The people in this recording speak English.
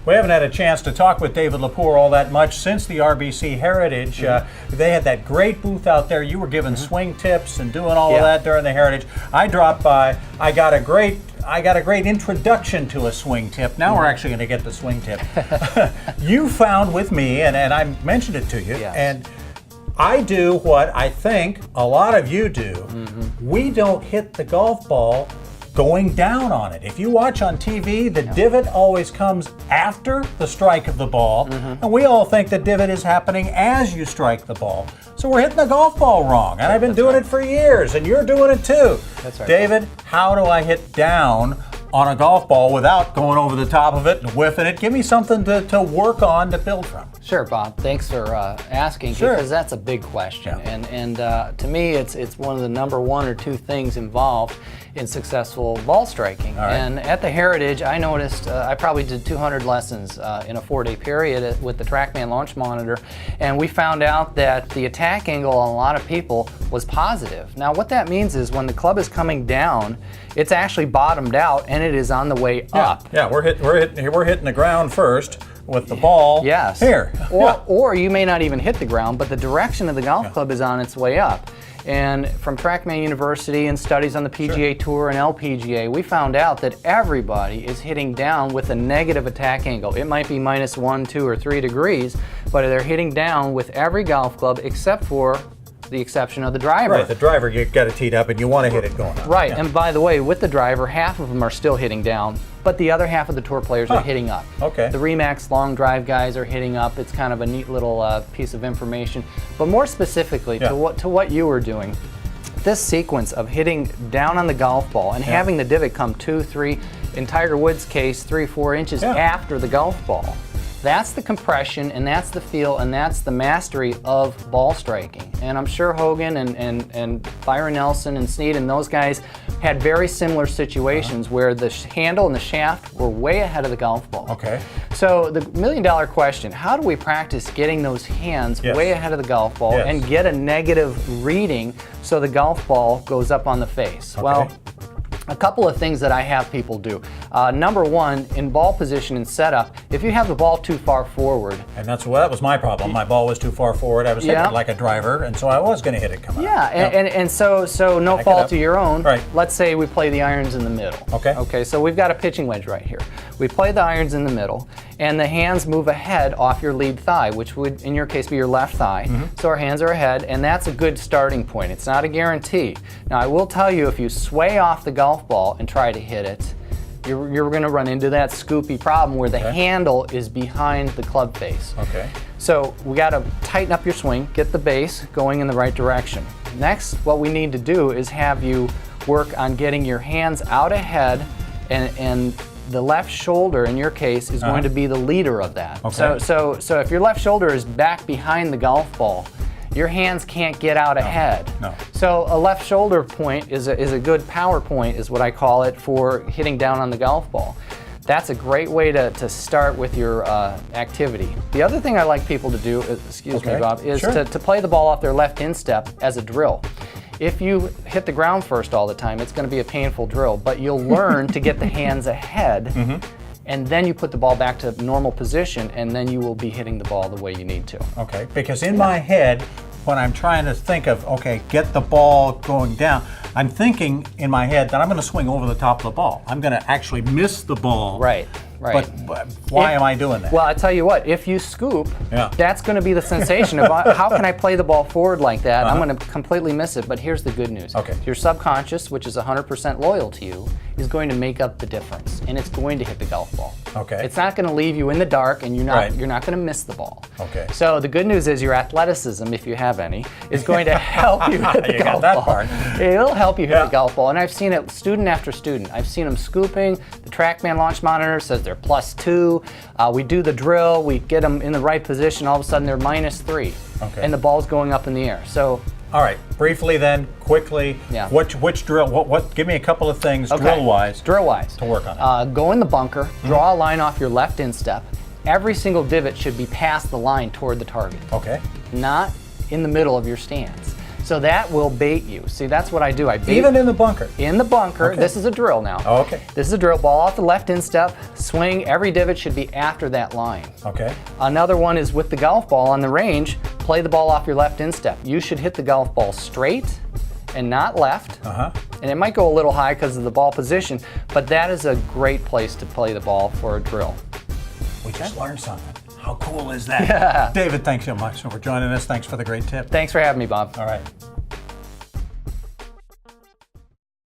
We haven't had a chance to talk with David Lepore all that much since the RBC Heritage. They had that great booth out there. You were giving swing tips and doing all of that during the Heritage. I dropped by. I got a great introduction to a swing tip. Now we're actually going to get the swing tip. You found with me, and I mentioned it to you, and I do what I think a lot of you do. We don't hit the golf ball going down on it. If you watch on TV, the divot always comes after the strike of the ball, and we all think the divot is happening as you strike the ball. So we're hitting the golf ball wrong, and I've been doing it for years, and you're doing it too. That's right, David, how do I hit down on a golf ball without going over the top of it and whiffing it? Give me something to work on, to build from. Sure, Bob. Thanks for asking, because that's a big question. And to me, it's one of the number one or two things involved in successful ball striking. And at the Heritage, I noticed I probably did 200 lessons in a 4-day period with the TrackMan launch monitor, and we found out that the attack angle on a lot of people was positive. Now, what that means is when the club is coming down, it's actually bottomed out and it is on the way up. Yeah, we're hitting the ground first with the ball here. Or you may not even hit the ground, but the direction of the golf club is on its way up. And from TrackMan University and studies on the PGA Tour and LPGA, we found out that everybody is hitting down with a negative attack angle. It might be -1, 2, or 3 degrees, but they're hitting down with every golf club except for the exception of the driver. Right, the driver, you've got it teed up and you want to hit it going up. Right, and by the way, with the driver, half of them are still hitting down, but the other half of the tour players are hitting up. Okay. The Remax long drive guys are hitting up. It's kind of a neat little piece of information. But more specifically to what you were doing, this sequence of hitting down on the golf ball and having the divot come 2, 3, in Tiger Woods' case, 3, 4 inches after the golf ball. That's the compression, and that's the feel, and that's the mastery of ball striking. And I'm sure Hogan and Byron Nelson and Snead and those guys had very similar situations where the handle and the shaft were way ahead of the golf ball. Okay. So the million-dollar question, how do we practice getting those hands way ahead of the golf ball and get a negative reading so the golf ball goes up on the face? Well, a couple of things that I have people do. Number one, in ball position and setup, if you have the ball too far forward. And that was my problem. My ball was too far forward. I was hitting it like a driver, and so I was going to hit it coming out. And so no fault of your own. Right. Let's say we play the irons in the middle. Okay, so we've got a pitching wedge right here. We play the irons in the middle, and the hands move ahead off your lead thigh, which would, in your case, be your left thigh. So our hands are ahead, and that's a good starting point. It's not a guarantee. Now, I will tell you, if you sway off the golf ball and try to hit it, you're going to run into that scoopy problem where the handle is behind the club face. So we got to tighten up your swing, get the base going in the right direction. Next, what we need to do is have you work on getting your hands out ahead, and the left shoulder, in your case, is going to be the leader of that. So if your left shoulder is back behind the golf ball, your hands can't get out ahead. So a left shoulder point is a good power point, is what I call it, for hitting down on the golf ball. That's a great way to start with your activity. The other thing I like people to do, excuse me, Bob, is to play the ball off their left instep as a drill. If you hit the ground first all the time, it's going to be a painful drill, but you'll learn to get the hands ahead, and then you put the ball back to normal position, and then you will be hitting the ball the way you need to. Okay, because in my head, when I'm trying to think of, get the ball going down, I'm thinking in my head that I'm going to swing over the top of the ball. I'm going to actually miss the ball. Right. But why am I doing that? Well, I tell you what, if you scoop, that's going to be the sensation of how can I play the ball forward like that? I'm going to completely miss it. But here's the good news. Your subconscious, which is 100% loyal to you, is going to make up the difference, and it's going to hit the golf ball. It's not going to leave you in the dark, and you're not going to miss the ball. So the good news is your athleticism, if you have any, is going to help you hit the golf ball. It'll help you hit the golf ball, and I've seen it student after student. I've seen them scooping. The TrackMan launch monitor says they're +2. We do the drill. We get them in the right position. All of a sudden, they're -3, and the ball's going up in the air. So. All right, briefly then, quickly, which drill, give me a couple of things drill-wise to work on it. Go in the bunker, draw a line off your left instep. Every single divot should be past the line toward the target. Not in the middle of your stance. So that will bait you. See, that's what I do. I bait. Even in the bunker? In the bunker. Okay. This is a drill now. Oh, okay. This is a drill. Ball off the left instep, swing. Every divot should be after that line. Okay. Another one is with the golf ball on the range, play the ball off your left instep. You should hit the golf ball straight and not left. And it might go a little high because of the ball position, but that is a great place to play the ball for a drill. We just learned something. How cool is that? Yeah. David, thanks so much for joining us. Thanks for the great tip. Thanks for having me, Bob. All right.